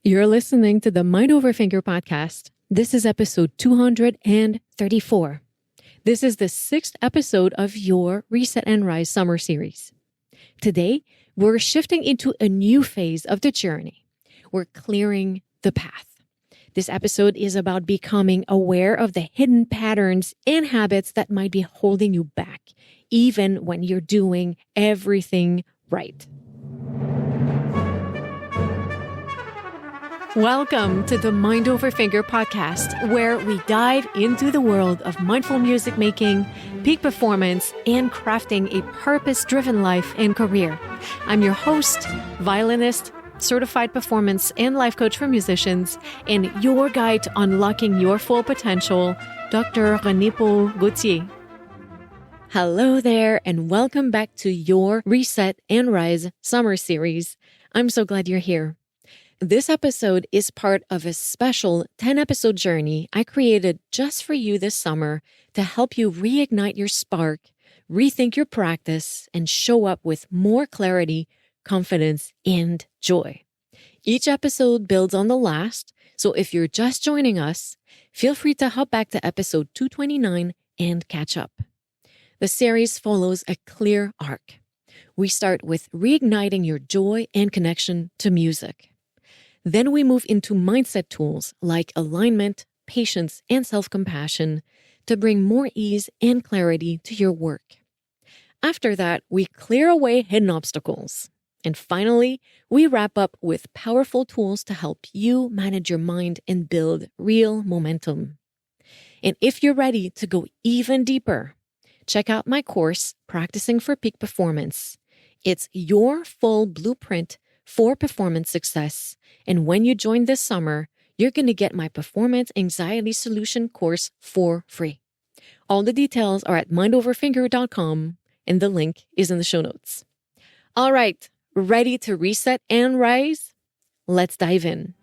You're listening to the Mind Over Finger podcast. This is episode 234. This is the sixth episode of your Reset and Rise summer series. Today, we're shifting into a new phase of the journey. We're clearing the path. This episode is about becoming aware of the hidden patterns and habits that might be holding you back, even when you're doing everything right. Welcome to the Mind Over Finger podcast, where we dive into the world of mindful music making, peak performance, and crafting a purpose-driven life and career. I'm your host, violinist, certified performance and life coach for musicians, and your guide to unlocking your full potential, Dr. René Paul Gauthier. Hello there, and welcome back to your Reset and Rise summer series. I'm so glad you're here. This episode is part of a special 10-episode journey I created just for you this summer to help you reignite your spark, rethink your practice, and show up with more clarity, confidence, and joy. Each episode builds on the last, so if you're just joining us, feel free to hop back to episode 229 and catch up. The series follows a clear arc. We start with reigniting your joy and connection to music. Then we move into mindset tools like alignment, patience, and self-compassion to bring more ease and clarity to your work. After that, we clear away hidden obstacles. And finally, we wrap up with powerful tools to help you manage your mind and build real momentum. And if you're ready to go even deeper, check out my course, Practicing for Peak Performance. It's your full blueprint for performance success. And when you join this summer, you're going to get my Performance Anxiety Solution course for free. All the details are at mindoverfinger.com, and the link is in the show notes. All right, ready to reset and rise? Let's dive in.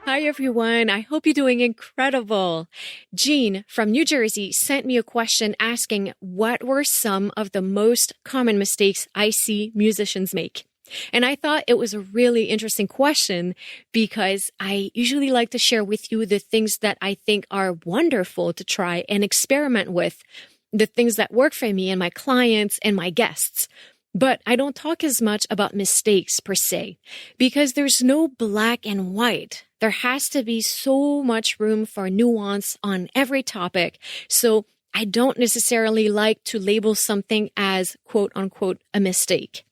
Hi, everyone. I hope you're doing incredible. Jean from New Jersey sent me a question asking what were some of the most common mistakes I see musicians make. And I thought it was a really interesting question because I usually like to share with you the things that I think are wonderful to try and experiment with, the things that work for me and my clients and my guests. But I don't talk as much about mistakes per se, because there's no black and white. There has to be so much room for nuance on every topic. So I don't necessarily like to label something as quote unquote a mistake.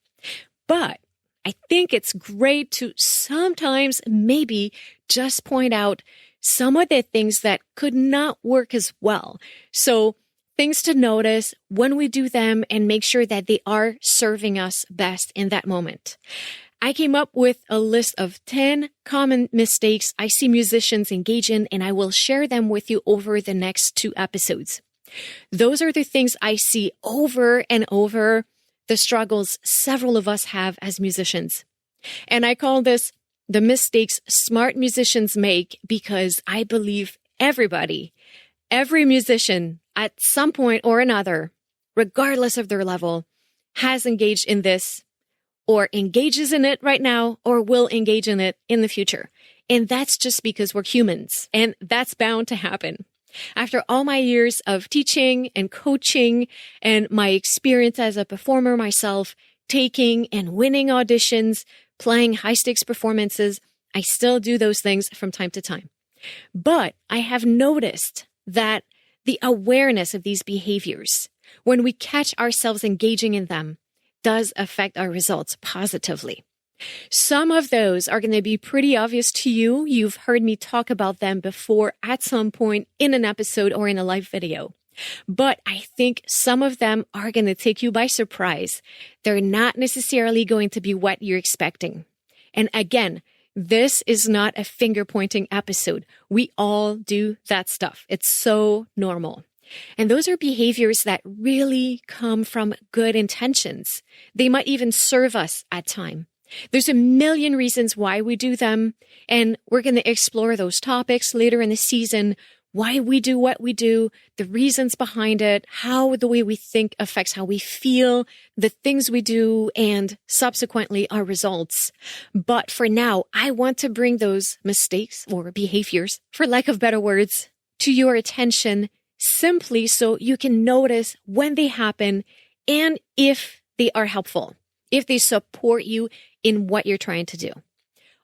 But I think it's great to sometimes maybe just point out some of the things that could not work as well. So things to notice when we do them and make sure that they are serving us best in that moment. I came up with a list of 10 common mistakes I see musicians engage in, and I will share them with you over the next 2 episodes. Those are the things I see over and over, the struggles several of us have as musicians. And I call this the mistakes smart musicians make because I believe every musician at some point or another, regardless of their level, has engaged in this or engages in it right now or will engage in it in the future. And that's just because we're humans, and that's bound to happen. After all my years of teaching and coaching and my experience as a performer myself, taking and winning auditions, playing high-stakes performances, I still do those things from time to time. But I have noticed that the awareness of these behaviors, when we catch ourselves engaging in them, does affect our results positively. Some of those are going to be pretty obvious to you. You've heard me talk about them before at some point in an episode or in a live video. But I think some of them are going to take you by surprise. They're not necessarily going to be what you're expecting. And again, this is not a finger-pointing episode. We all do that stuff. It's so normal. And those are behaviors that really come from good intentions. They might even serve us at time. There's a million reasons why we do them, and we're going to explore those topics later in the season why we do what we do, the reasons behind it, how the way we think affects how we feel, the things we do, and subsequently our results. But for now, I want to bring those mistakes or behaviors, for lack of better words, to your attention simply so you can notice when they happen and if they are helpful, if they support you in what you're trying to do.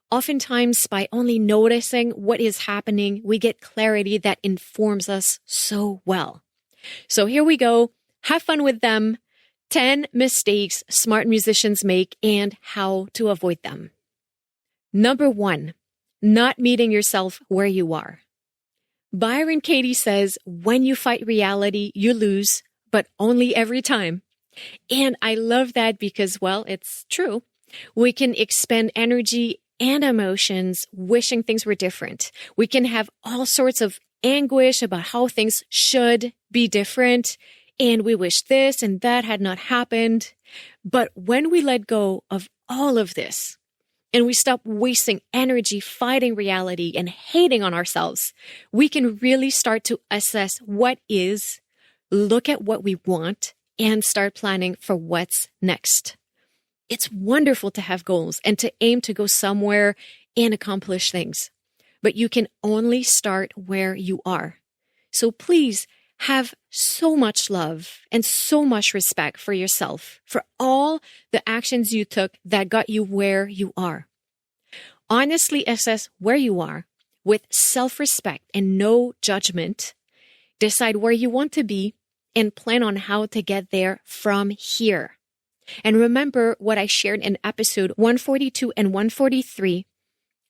Oftentimes, by only noticing what is happening, we get clarity that informs us so well. So here we go. Have fun with them. 10 mistakes smart musicians make and how to avoid them. Number 1, not meeting yourself where you are. Byron Katie says, when you fight reality, you lose, but only every time. And I love that because, well, it's true. We can expend energy and emotions wishing things were different. We can have all sorts of anguish about how things should be different, and we wish this and that had not happened. But when we let go of all of this and we stop wasting energy fighting reality and hating on ourselves, we can really start to assess what is, look at what we want, and start planning for what's next. It's wonderful to have goals and to aim to go somewhere and accomplish things, but you can only start where you are. So please have so much love and so much respect for yourself, for all the actions you took that got you where you are. Honestly assess where you are with self-respect and no judgment. Decide where you want to be and plan on how to get there from here. And remember what I shared in episode 142 and 143.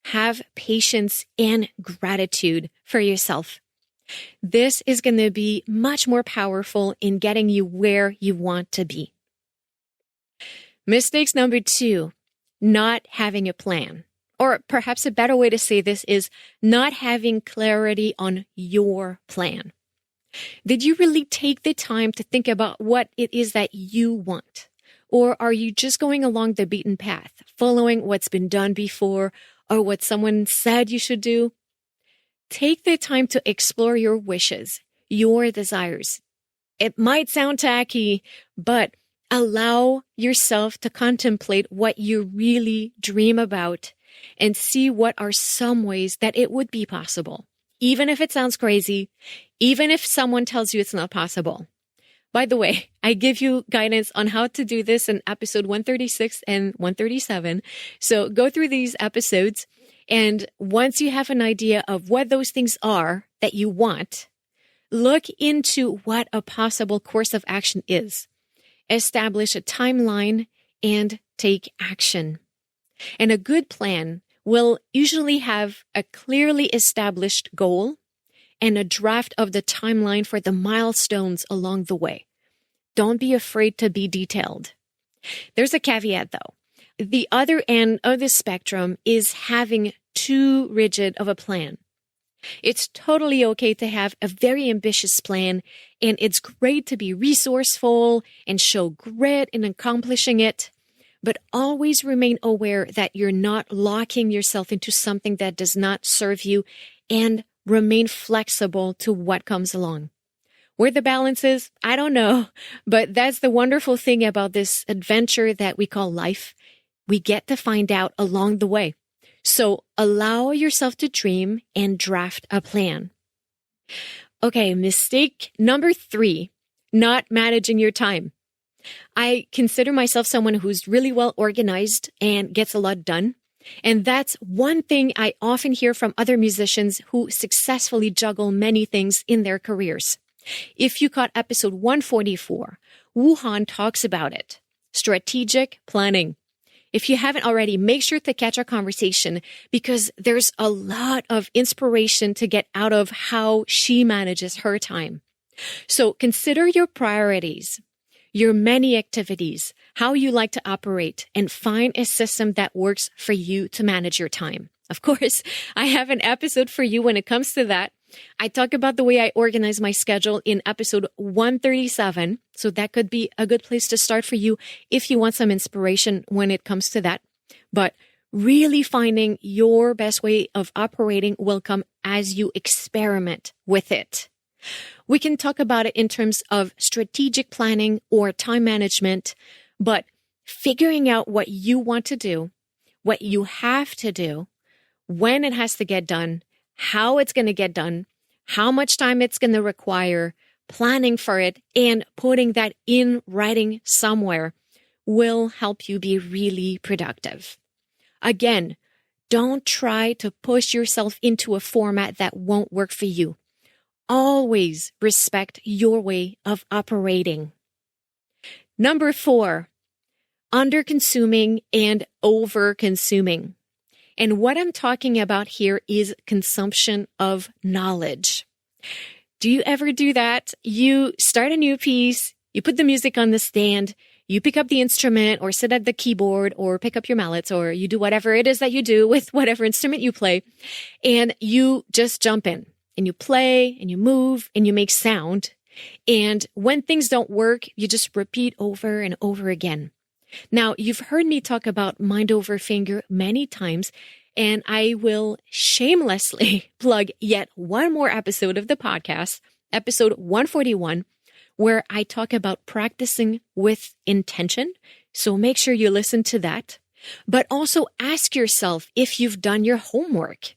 Have patience and gratitude for yourself. This is going to be much more powerful in getting you where you want to be. Mistakes number 2, not having a plan. Or perhaps a better way to say this is not having clarity on your plan. Did you really take the time to think about what it is that you want? Or are you just going along the beaten path, following what's been done before or what someone said you should do? Take the time to explore your wishes, your desires. It might sound tacky, but allow yourself to contemplate what you really dream about and see what are some ways that it would be possible, even if it sounds crazy, even if someone tells you it's not possible. By the way, I give you guidance on how to do this in episode 136 and 137. So go through these episodes. And once you have an idea of what those things are that you want, look into what a possible course of action is. Establish a timeline and take action. And a good plan will usually have a clearly established goal and a draft of the timeline for the milestones along the way. Don't be afraid to be detailed. There's a caveat though. The other end of the spectrum is having too rigid of a plan. It's totally okay to have a very ambitious plan, and it's great to be resourceful and show grit in accomplishing it, but always remain aware that you're not locking yourself into something that does not serve you, and remain flexible to what comes along. Where the balance is, I don't know, but that's the wonderful thing about this adventure that we call life. We get to find out along the way. So allow yourself to dream and draft a plan. Okay, mistake number 3, not managing your time. I consider myself someone who's really well organized and gets a lot done. And that's one thing I often hear from other musicians who successfully juggle many things in their careers. If you caught episode 144, Wuhan talks about it. Strategic planning. If you haven't already, make sure to catch our conversation because there's a lot of inspiration to get out of how she manages her time. So consider your priorities, your many activities, how you like to operate, and find a system that works for you to manage your time. Of course, I have an episode for you when it comes to that. I talk about the way I organize my schedule in episode 137, so that could be a good place to start for you if you want some inspiration when it comes to that. But Really finding your best way of operating will come as you experiment with it. We can talk about it in terms of strategic planning or time management, but figuring out what you want to do, what you have to do, when it has to get done, how it's going to get done, how much time it's going to require, planning for it, and putting that in writing somewhere will help you be really productive. Again, don't try to push yourself into a format that won't work for you. Always respect your way of operating. Number 4, under-consuming and over-consuming. And what I'm talking about here is consumption of knowledge. Do you ever do that? You start a new piece, you put the music on the stand, you pick up the instrument or sit at the keyboard or pick up your mallets or you do whatever it is that you do with whatever instrument you play, and you just jump in and you play and you move and you make sound. And when things don't work, you just repeat over and over again. Now, you've heard me talk about mind over finger many times, and I will shamelessly plug yet one more episode of the podcast, episode 141, where I talk about practicing with intention. So make sure you listen to that. But also ask yourself if you've done your homework.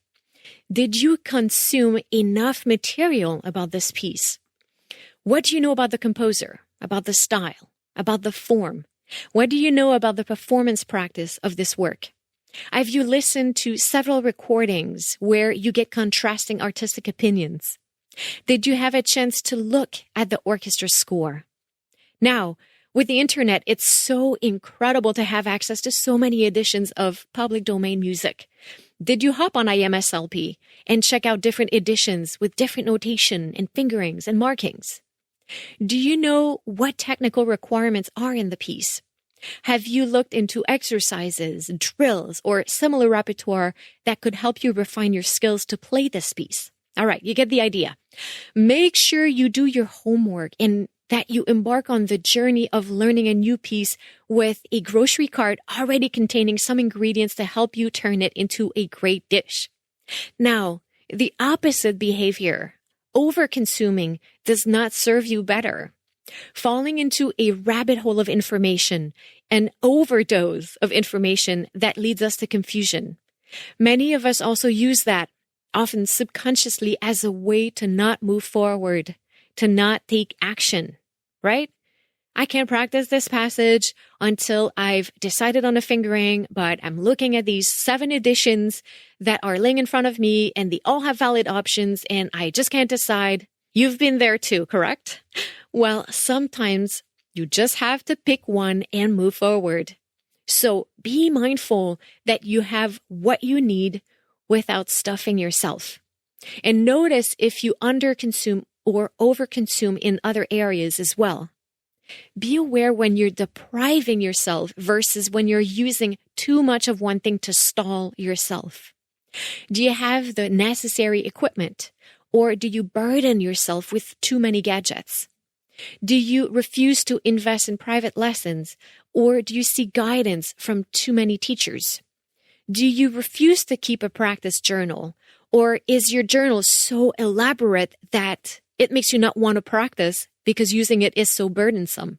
Did you consume enough material about this piece? What do you know about the composer, about the style, about the form? What do you know about the performance practice of this work? Have you listened to several recordings where you get contrasting artistic opinions? Did you have a chance to look at the orchestra score? Now, with the internet, it's so incredible to have access to so many editions of public domain music. Did you hop on IMSLP and check out different editions with different notation and fingerings and markings? Do you know what technical requirements are in the piece? Have you looked into exercises, drills, or similar repertoire that could help you refine your skills to play this piece? All right, you get the idea. Make sure you do your homework and that you embark on the journey of learning a new piece with a grocery cart already containing some ingredients to help you turn it into a great dish. Now, the opposite behavior, over-consuming, does not serve you better. Falling into a rabbit hole of information, an overdose of information that leads us to confusion. Many of us also use that, often subconsciously, as a way to not move forward, to not take action, right? I can't practice this passage until I've decided on a fingering, but I'm looking at these 7 editions that are laying in front of me and they all have valid options and I just can't decide. You've been there too, correct? Well, sometimes you just have to pick one and move forward. So be mindful that you have what you need without stuffing yourself. And notice if you underconsume or overconsume in other areas as well. Be aware when you're depriving yourself versus when you're using too much of one thing to stall yourself. Do you have the necessary equipment, or do you burden yourself with too many gadgets? Do you refuse to invest in private lessons, or do you seek guidance from too many teachers? Do you refuse to keep a practice journal, or is your journal so elaborate that it makes you not want to practice because using it is so burdensome?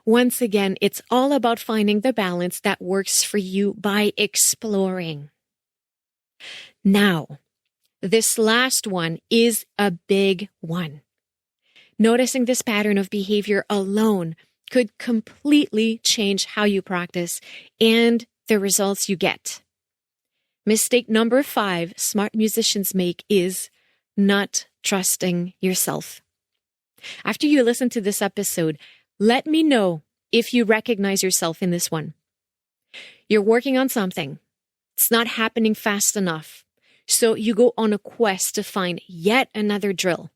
Once again, it's all about finding the balance that works for you by exploring. Now, this last one is a big one. Noticing this pattern of behavior alone could completely change how you practice and the results you get. Mistake number 5 smart musicians make is not trusting yourself. After you listen to this episode, let me know if you recognize yourself in this one. You're working on something. It's not happening fast enough. So you go on a quest to find yet another drill,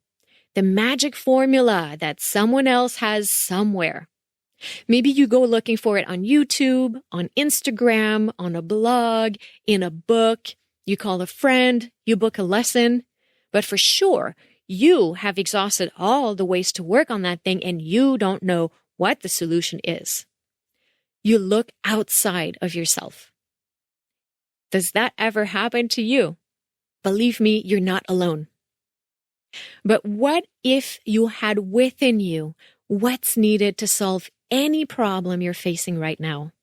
the magic formula that someone else has somewhere. Maybe you go looking for it on YouTube, on Instagram, on a blog, in a book. You call a friend, you book a lesson. But for sure, you have exhausted all the ways to work on that thing and you don't know what the solution is. You look outside of yourself. Does that ever happen to you? Believe me, you're not alone. But what if you had within you what's needed to solve any problem you're facing right now?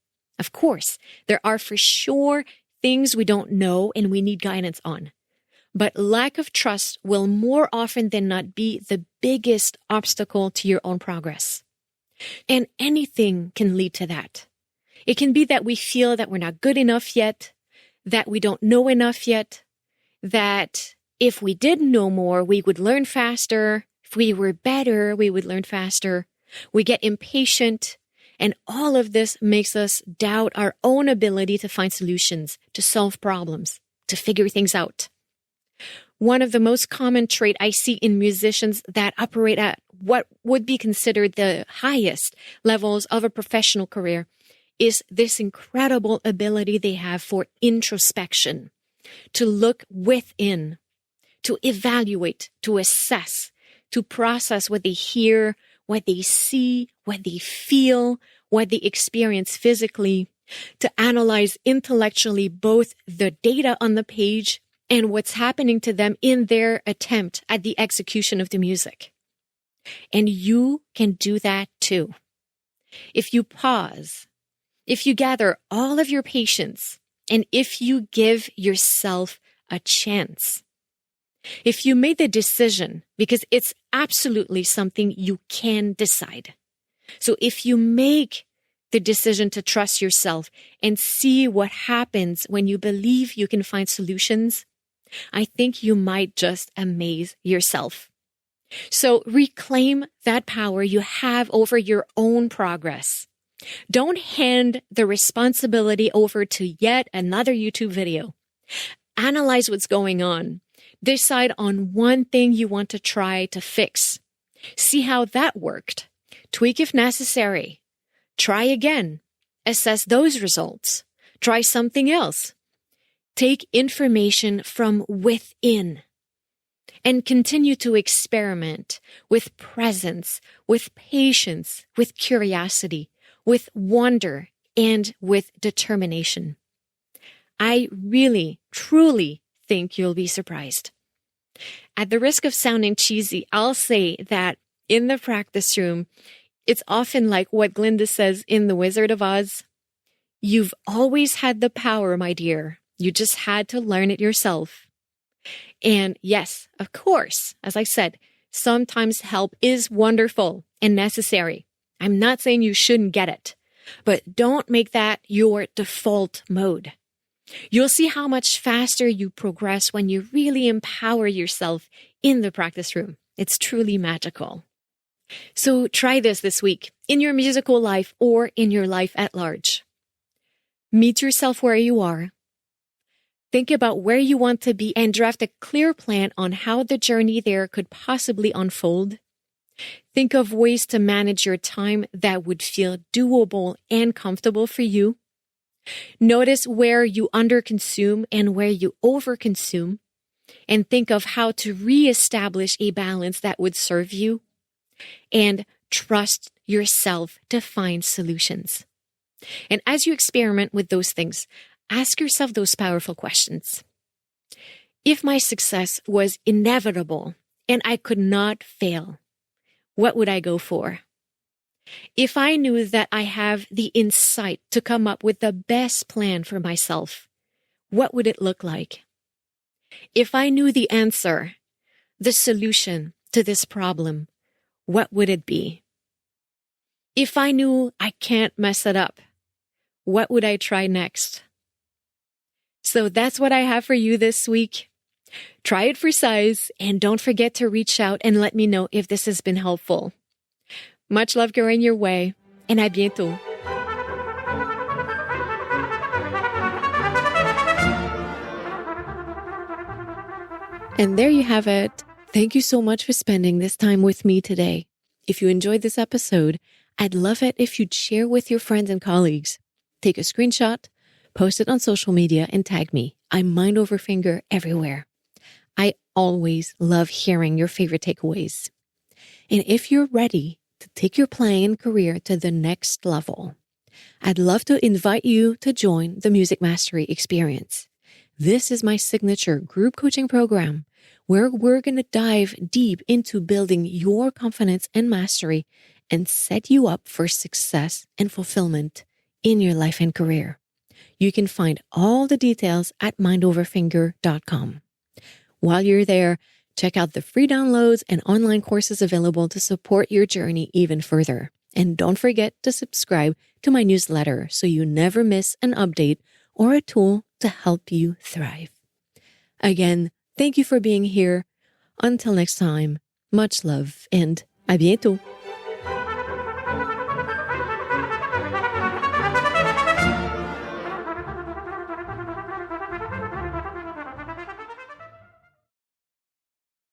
Of course, there are for sure things we don't know and we need guidance on. But lack of trust will more often than not be the biggest obstacle to your own progress. And anything can lead to that. It can be that we feel that we're not good enough yet, that we don't know enough yet, that if we did know more, we would learn faster. If we were better, we would learn faster. We get impatient. And all of this makes us doubt our own ability to find solutions, to solve problems, to figure things out. One of the most common traits I see in musicians that operate at what would be considered the highest levels of a professional career is this incredible ability they have for introspection, to look within, to evaluate, to assess, to process what they hear, what they see, what they feel, what they experience physically, to analyze intellectually both the data on the page and what's happening to them in their attempt at the execution of the music. And you can do that too. If you pause, if you gather all of your patience, and if you give yourself a chance, if you made the decision, because it's absolutely something you can decide. So if you make the decision to trust yourself and see what happens when you believe you can find solutions, I think you might just amaze yourself. So reclaim that power you have over your own progress. Don't hand the responsibility over to yet another YouTube video. Analyze what's going on. Decide on one thing you want to try to fix. See how that worked. Tweak if necessary. Try again. Assess those results. Try something else. Take information from within and continue to experiment with presence, with patience, with curiosity, with wonder, and with determination. I really, truly think you'll be surprised. At the risk of sounding cheesy, I'll say that in the practice room, it's often like what Glinda says in The Wizard of Oz. You've always had the power, my dear. You just had to learn it yourself. And yes, of course, as I said, sometimes help is wonderful and necessary. I'm not saying you shouldn't get it, but don't make that your default mode. You'll see how much faster you progress when you really empower yourself in the practice room. It's truly magical. So try this week in your musical life or in your life at large. Meet yourself where you are. Think about where you want to be and draft a clear plan on how the journey there could possibly unfold. Think of ways to manage your time that would feel doable and comfortable for you. Notice where you underconsume and where you overconsume, and think of how to reestablish a balance that would serve you. And trust yourself to find solutions. And as you experiment with those things, ask yourself those powerful questions. If my success was inevitable and I could not fail, what would I go for? If I knew that I have the insight to come up with the best plan for myself, what would it look like? If I knew the answer, the solution to this problem, what would it be? If I knew I can't mess it up, what would I try next? So that's what I have for you this week. Try it for size and don't forget to reach out and let me know if this has been helpful. Much love going your way, and à bientôt. And there you have it. Thank you so much for spending this time with me today. If you enjoyed this episode, I'd love it if you'd share with your friends and colleagues. Take a screenshot, post it on social media, and tag me. I'm mind over finger everywhere. I always love hearing your favorite takeaways. And if you're ready to take your playing and career to the next level, I'd love to invite you to join the Music Mastery Experience. This is my signature group coaching program where we're going to dive deep into building your confidence and mastery and set you up for success and fulfillment in your life and career. You can find all the details at mindoverfinger.com. While you're there, check out the free downloads and online courses available to support your journey even further. And don't forget to subscribe to my newsletter so you never miss an update or a tool to help you thrive. Again, thank you for being here. Until next time, much love and à bientôt.